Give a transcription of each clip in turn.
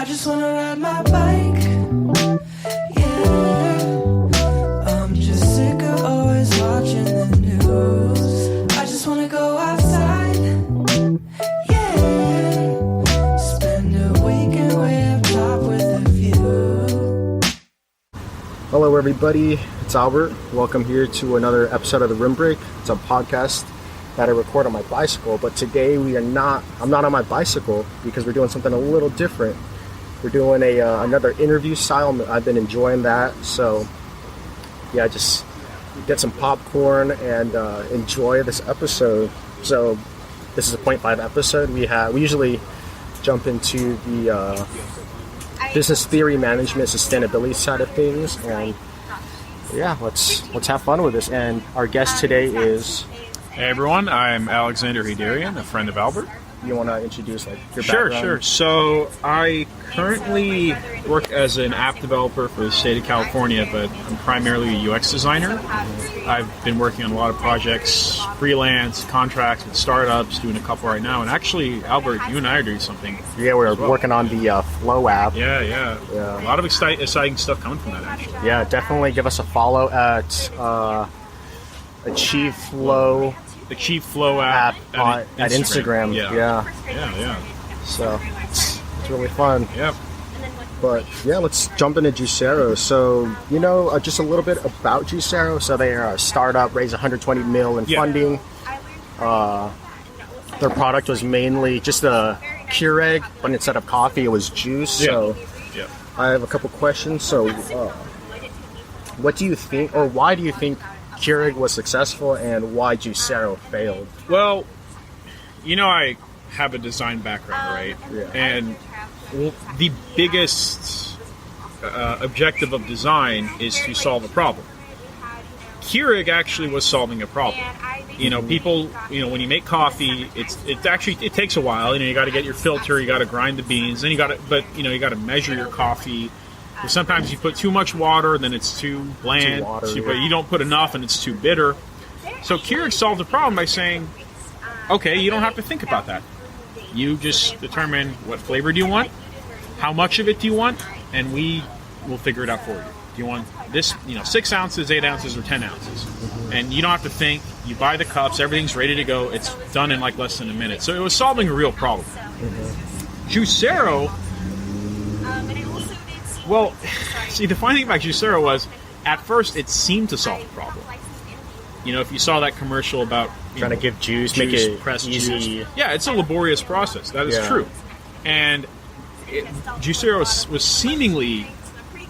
I just wanna ride my bike. Yeah, I'm just sick of always watching the news. I just wanna go outside. Yeah, spend a weekend way up top with a view. Hello everybody, it's Albert. Welcome here to another episode of The Rim Break. It's a podcast that I record on my bicycle, but today I'm not on my bicycle because we're doing something a little different. We're doing another interview style. I've been enjoying that, so yeah, just get some popcorn and enjoy this episode. So this is a 0.5 episode. We usually jump into the business theory, management, sustainability side of things, and yeah, let's have fun with this. And our guest today is... Hey everyone, I'm Alexander Hidarian, a friend of Albert. You want to introduce your background? Sure. So I currently work as an app developer for the state of California, but I'm primarily a UX designer. I've been working on a lot of projects, freelance, contracts with startups, doing a couple right now. And actually, Albert, you and I are doing something. Yeah, we're working on the Flow app. Yeah. A lot of exciting stuff coming from that, actually. Yeah, definitely give us a follow at Achieve Flow. The Chief Flow app at Instagram. Yeah. So it's really fun. Yep. But yeah, let's jump into Juicero. So, just a little bit about Juicero. So they are a startup, raised 120 mil in funding. Their product was mainly just a Keurig, but instead of coffee, it was juice. Yeah. So yeah. I have a couple questions. So what do you think, or why do you think Keurig was successful, and why Juicero failed? Well, I have a design background, right? Yeah. And the biggest objective of design is to solve a problem. Keurig actually was solving a problem. People, when you make coffee, it takes a while. You got to get your filter, you got to grind the beans, then you got to measure your coffee. Sometimes you put too much water, then it's too bland. But you don't put enough, and it's too bitter. So Keurig solved the problem by saying, okay, you don't have to think about that. You just determine what flavor do you want, how much of it do you want, and we will figure it out for you. Do you want this, 6 ounces, 8 ounces, or 10 ounces? Mm-hmm. And you don't have to think. You buy the cups, everything's ready to go. It's done in less than a minute. So it was solving a real problem. Mm-hmm. Juicero... Well, see, the funny thing about Juicero was, at first, it seemed to solve the problem. If you saw that commercial about... trying to give juice, make it press easy. Juice. Yeah, it's a laborious process. That is true. And Juicero was seemingly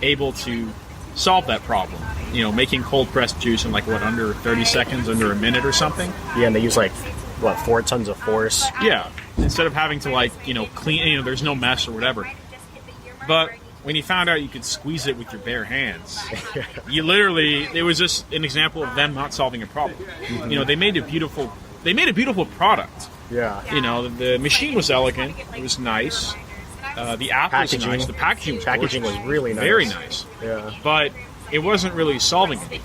able to solve that problem. Making cold-pressed juice in, under 30 seconds, under a minute or something? Yeah, and they use, 4 tons of force? Yeah. Instead of having to, clean... there's no mess or whatever. But... when you found out you could squeeze it with your bare hands, it was just an example of them not solving a problem. Mm-hmm. They made a beautiful product. Yeah. The machine was elegant. It was nice. The app was nice. The packaging was really nice. Very nice. Yeah. But it wasn't really solving anything.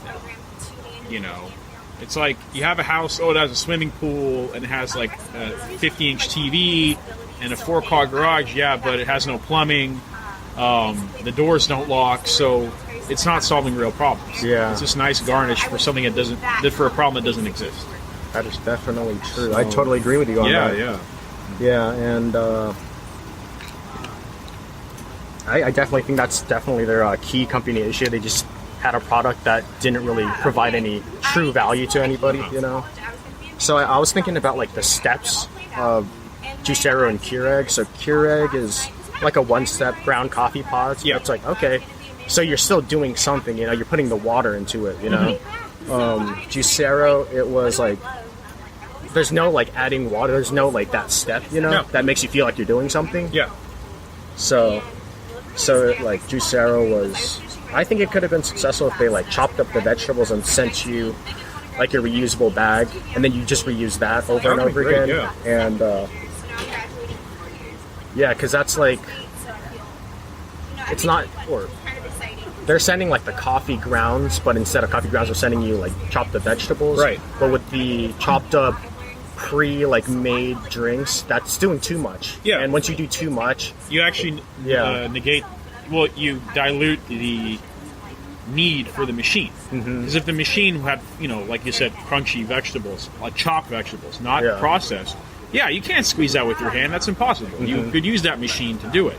It's like you have a house, it has a swimming pool, and it has a 50-inch TV and a 4-car garage, but it has no plumbing. The doors don't lock, so it's not solving real problems. Yeah. It's just nice garnish for something for a problem that doesn't exist. That is definitely true. I totally agree with you on that. Yeah, and I definitely think that's definitely their key company issue. They just had a product that didn't really provide any true value to anybody, So I was thinking about the steps of Juicero and Keurig. So Keurig is like a one-step ground coffee pod. So it's okay, so you're still doing something, you're putting the water into it, Mm-hmm. Juicero, it was there's no adding water, there's no that step, that makes you feel like you're doing something. Yeah. So Juicero was, I think it could have been successful if they chopped up the vegetables and sent you a reusable bag, and then you just reuse that over and over again. Yeah. And because that's it's not, or they're sending the coffee grounds, but instead of coffee grounds, they're sending you chopped up vegetables. Right. But with the chopped up made drinks, that's doing too much. Yeah. And once you do too much, You actually negate. Well, you dilute the need for the machine. Because if the machine had, like you said, crunchy vegetables, like chopped vegetables, not processed, you can't squeeze that with your hand. That's impossible. You could use that machine to do it.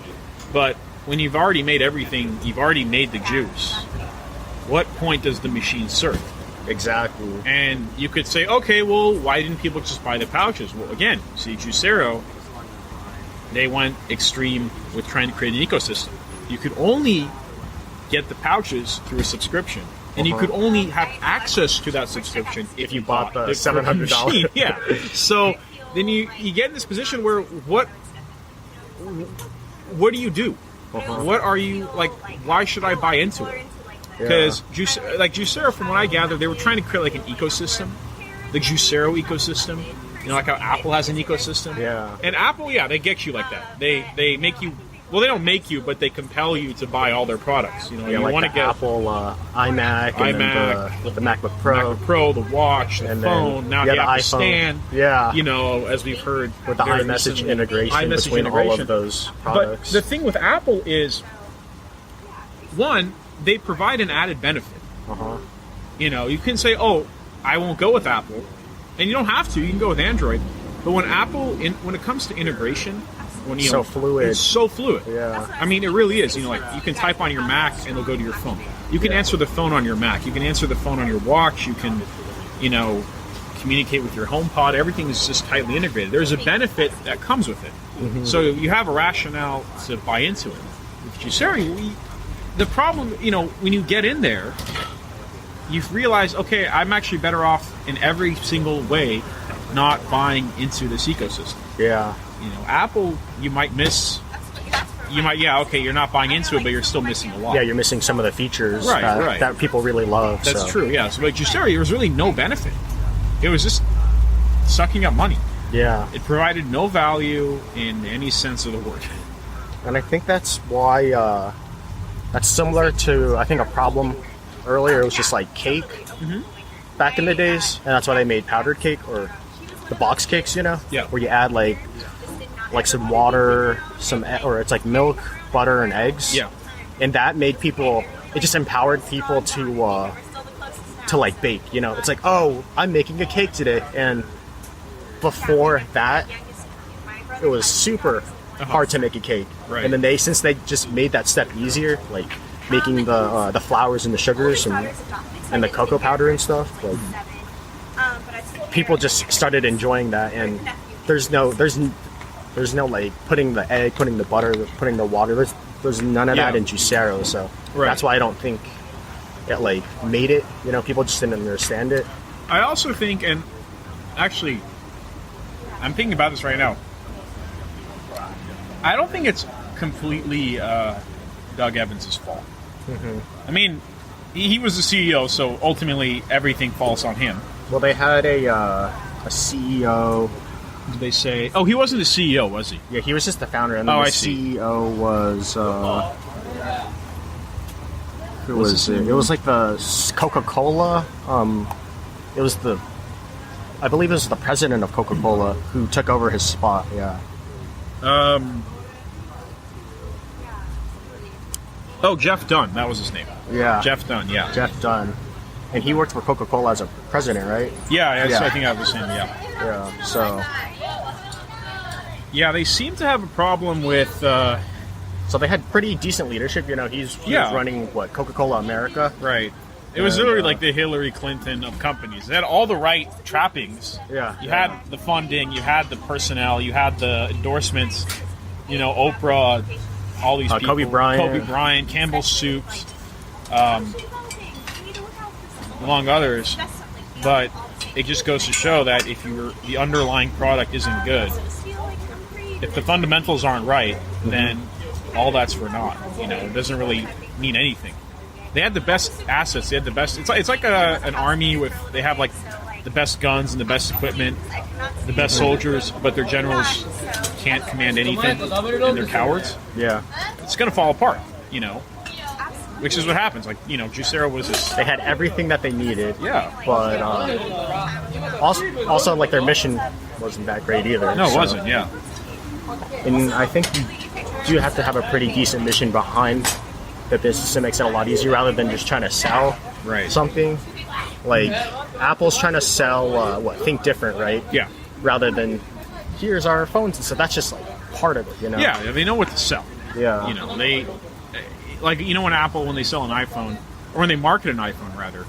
But when you've already made everything, you've already made the juice, what point does the machine serve? exactly. And you could say, okay, well, why didn't people just buy the pouches? Well, again, see, Juicero, they went extreme with trying to create an ecosystem. You could only get the pouches through a subscription. And you could only have access to that subscription if you bought the $700. machine. Yeah. So then you get in this position where what do you do? What are you, like, why should I buy into it? Because Juicero, from what I gather, they were trying to create like an ecosystem, the Juicero ecosystem. Like how Apple has an ecosystem. Yeah. And Apple, they get you like that. They make you. Well, they don't make you, but they compel you to buy all their products. You like want to get Apple iMac, and then the MacBook Pro, the watch, the phone. Now you have the stand. Yeah. As we've heard with the iMessage integration between all of those products. But the thing with Apple is, one, they provide an added benefit. You can say, "Oh, I won't go with Apple," and you don't have to. You can go with Android. But when when it comes to integration, so fluid. It's so fluid. Yeah. I mean, it really is. You can type on your Mac and it'll go to your phone. You can answer the phone on your Mac. You can answer the phone on your watch. You can, communicate with your HomePod. Everything is just tightly integrated. There's a benefit that comes with it. So you have a rationale to buy into it. With Juicero, the problem, when you get in there, you realize, okay, I'm actually better off in every single way not buying into this ecosystem. Yeah. Apple, you might miss. You're not buying into it, but you're still missing a lot. Yeah, you're missing some of the features right. that people really love. That's true, yeah. So, like Juicero, there was really no benefit. It was just sucking up money. Yeah. It provided no value in any sense of the word. And I think that's why, that's similar to, I think, a problem earlier. It was just like cake back in the days, and that's why they made powdered cake or the box cakes, Yeah. where you add like some water, or it's like milk, butter, and eggs. Yeah. And that made people. It just empowered people to like bake. It's like, oh, I'm making a cake today, and before that, it was super hard to make a cake. Right. And then since they just made that step easier, like making the flours and the sugars and the cocoa powder and stuff, like people just started enjoying that. And there's no like putting the egg, putting the butter, putting the water. There's none of that in Juicero. So that's why I don't think it like made it. People just didn't understand it. I also think, and actually, I'm thinking about this right now. I don't think it's completely Doug Evans' fault. I mean, he was the CEO, so ultimately everything falls on him. Well, they had a CEO. Did they say? Oh, he wasn't the CEO, was he? Yeah, he was just the founder, and then the CEO was. Who was it? It was like the Coca-Cola. It was I believe it was the president of Coca-Cola who took over his spot. Yeah. Oh, Jeff Dunn. That was his name. Yeah. Jeff Dunn. Yeah. Jeff Dunn, and he worked for Coca-Cola as a president, right? Yeah. I think that was him. Yeah. Yeah. So. Yeah, they seem to have a problem with. So they had pretty decent leadership. He was running Coca-Cola America. Right. It was literally like the Hillary Clinton of companies. They had all the right trappings. Yeah. You had the funding, you had the personnel, you had the endorsements. Oprah, all these people. Kobe Bryant, Campbell's Soups, among others. But it just goes to show that if the underlying product isn't good, if the fundamentals aren't right, then all that's for naught. It doesn't really mean anything. They had the best assets. They had the best. It's like an army they have like the best guns and the best equipment, the best soldiers, but their generals can't command anything, and they're cowards. Yeah, it's gonna fall apart. which is what happens. Like, Juicero was this. They had everything that they needed. Yeah. But also, like, their mission wasn't that great either. No, it wasn't. Yeah. And I think you do have to have a pretty decent mission behind the business. It makes it a lot easier rather than just trying to sell something. Like, Apple's trying to sell, think different, right? Yeah. Rather than, here's our phones. And so that's just, like, part of it, Yeah, they know what to sell. Yeah. They, when Apple, when they sell an iPhone, or when they market an iPhone, rather,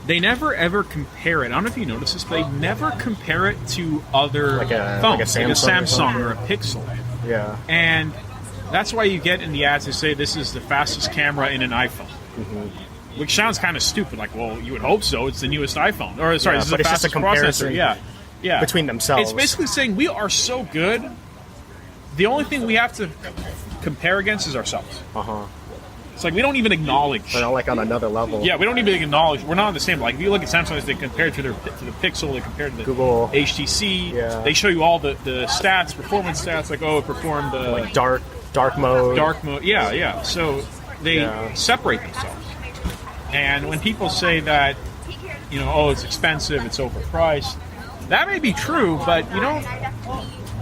they never, ever compare it. I don't know if you noticed this, but they never compare it to other phones, like a Samsung or a Pixel. Yeah. And that's why you get in the ads, they say this is the fastest camera in an iPhone. Mm-hmm. Which sounds kind of stupid. Like, well, you would hope so. It's the newest iPhone. Or, sorry, this is the fastest processor. Yeah. Between themselves. It's basically saying we are so good, the only thing we have to compare against is ourselves. It's like we don't even acknowledge. We're not like on another level. Yeah, we don't even acknowledge. We're not on the same. Like if you look at Samsung, they compare to the Pixel, they compare to the Google HTC. Yeah. They show you all the stats, performance stats. Like it performed like dark mode. Dark mode. Yeah. So they separate themselves. And when people say that, it's expensive, it's overpriced, that may be true, but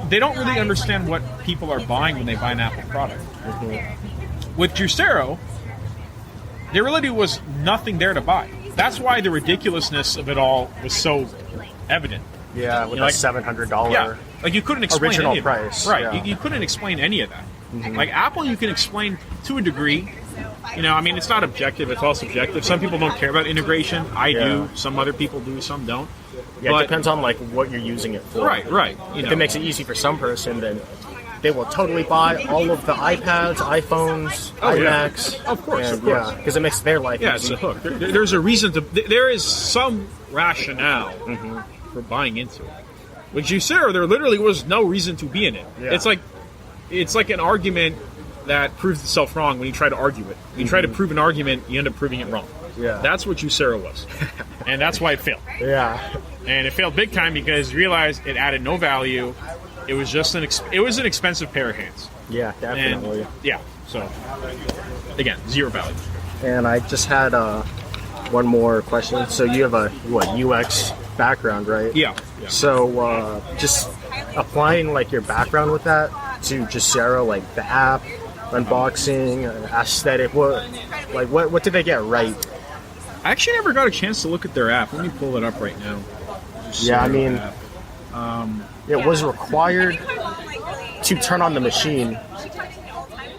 they don't really understand what people are buying when they buy an Apple product. With Juicero, there really was nothing there to buy. That's why the ridiculousness of it all was so evident. Yeah, with a $700 like you couldn't explain original any of price. That. Right, Yeah. you couldn't explain any of that. Like Apple, you can explain to a degree. It's not objective; it's all subjective. Some people don't care about integration. I do. Some other people do. Some don't. Yeah, it depends on like what you're using it for. Right. If it makes it easy for some person, then they will totally buy all of the iPads, iPhones, iMacs. Yeah. Of course. because it makes their life easy. It's a hook. There's a reason to. There is some rationale for buying into it. With Juicero, there literally was no reason to be in it. Yeah. It's like an argument that proves itself wrong when you try to argue it. When you try to prove an argument, you end up proving it wrong. Yeah. That's what Juicero was. And that's why it failed. Yeah. And it failed big time because you realized it added no value. It was just an expensive pair of hands. Yeah, definitely. And, so, again, zero value. And I just had one more question. So you have a, UX background, right? Yeah. So just applying like your background with that to Juicero, like the app, unboxing, aesthetic, what did they get right? I actually never got a chance to look at their app. Let me pull it up right now. It was required to turn on the machine.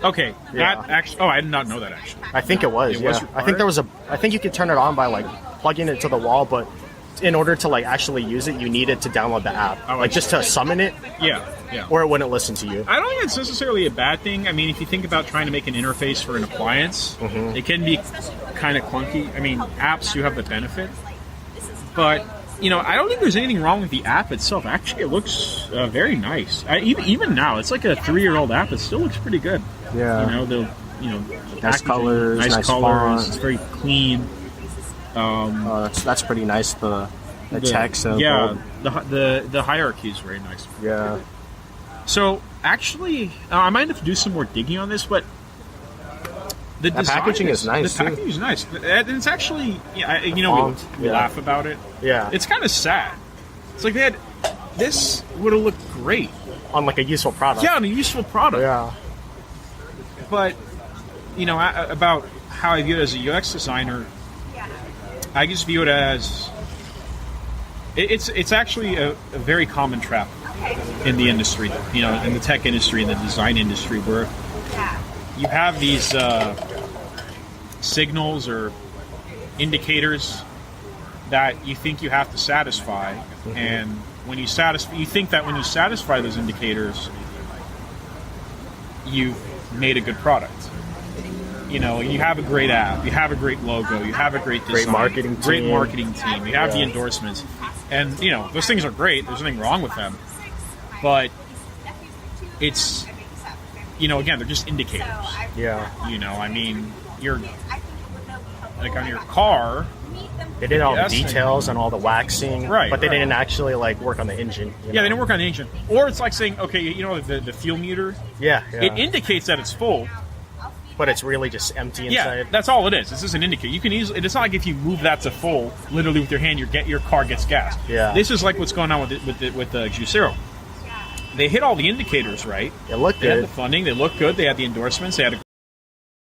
Okay, Yeah. that actually. Oh, I did not know that actually. I think it was. It Yeah, was I think there was I think you could turn it on by like plugging it to the wall, but in order to like actually use it, you needed to download the app, like just to summon it. Yeah. Or it wouldn't listen to you. I don't think it's necessarily a bad thing. I mean, if you think about trying to make an interface for an appliance, it can be kind of clunky. I mean, apps do have the benefit, but I don't think there's anything wrong with the app itself. Actually, it looks very nice. Even now, it's like a 3-year-old app. It still looks pretty good. Yeah. The Nice colors, nice colors. font. It's very clean. That's pretty nice. The text. The hierarchy is very nice. Yeah. So actually, I might have to do some more digging on this, but the packaging is nice. The packaging is nice, and it's actually, we laugh about it. Yeah. It's kind of sad. It's like this would have looked great on like a useful product. Yeah, on a useful product. Yeah. But about how I view it as a UX designer, I just view it as it's actually a very common trap in the industry, in the tech industry, in the design industry, where you have these signals or indicators that you think you have to satisfy, and when you think that when you satisfy those indicators, you've made a good product. You have a great app, you have a great logo, you have a great design, great marketing team, you have the endorsements, and those things are great. There's nothing wrong with them, but it's again, they're just indicators. Yeah. I mean, you're like on your car. They did all the details and all the waxing, right? But they didn't actually like work on the engine. They didn't work on the engine. Or it's like saying, okay, the fuel meter. Yeah. It indicates that it's full, But it's really just empty inside. Yeah, that's all it is. This is an indicator. You can easily. It's not like if you move that to full, literally with your hand, your car gets gas. Yeah. This is like what's going on with the Juicero. They hit all the indicators right. It looked They had good. the funding. They looked good. They had the endorsements. They had